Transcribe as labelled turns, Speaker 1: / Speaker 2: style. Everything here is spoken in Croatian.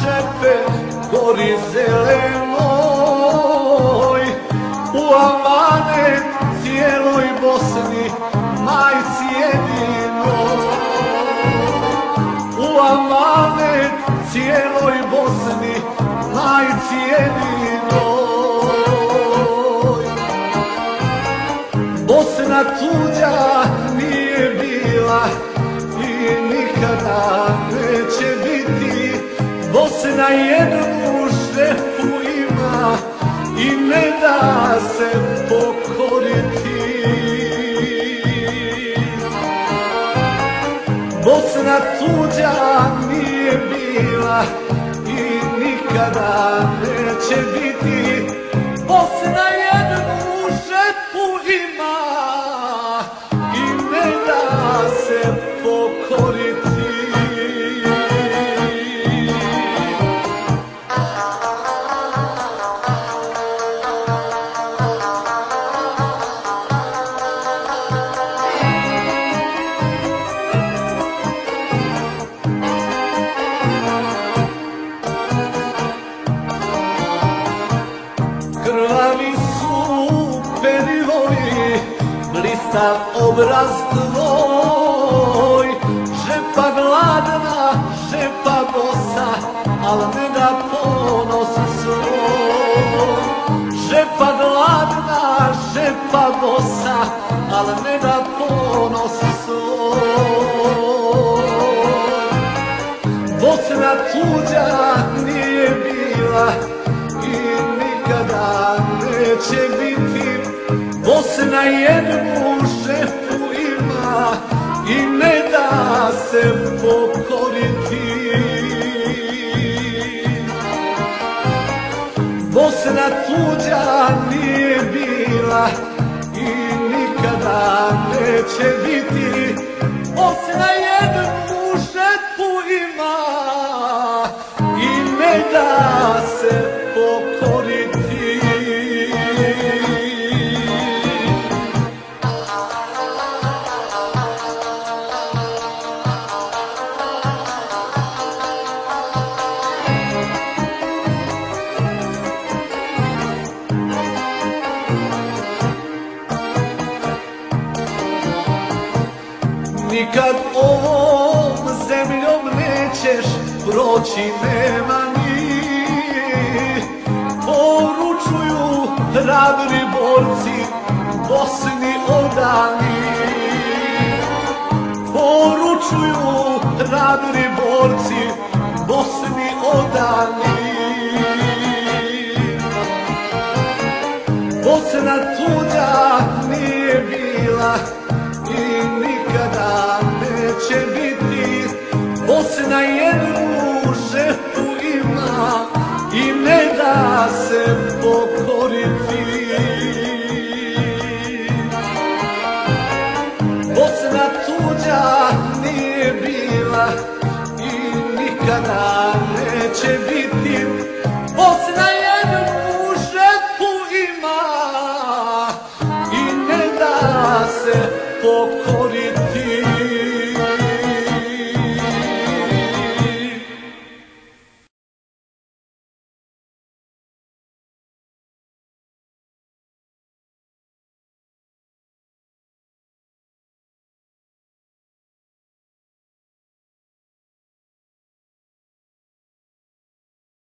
Speaker 1: šepe gori zelenoj, u amanet cijeloj Bosni, majci jedinoj. U amanet cijeloj Bosni, majci jedinoj. Bosna tuđa nije bila i nikada neće biti. Bosna jednu šepu ima i ne da se pokoriti. Bosna tuđa nije bila i nikada neće biti. Bosna jednu šepu ima i ne da se pokoriti. Krvavi su perivoli, blistav obraz tvoj, žepa gladna, žepa bosa, al ne da ponos svoj. Žepa gladna, žepa bosa, al ne da ponos svoj. Bosna tuđa nije bila i nikada neće biti. Bosna jednu šepu ima i ne da se pokoriti. Bosna tuđa nije bila i nikada neće biti. Bosna jednu šepu ima i ne da se pokoriti. Nikad ovom zemljom nećeš proći, nema ni. Poručuju hrabri borci Bosni odani. Poručuju hrabri borci Bosni odani. Bosna tuđa nije bila i nikada neće biti. Bosna jednu žepu ima i ne da se pokoriti. Bosna tuđa nije bila i nikada neće biti. Bosna jednu žepu ima i ne da se pokoriti.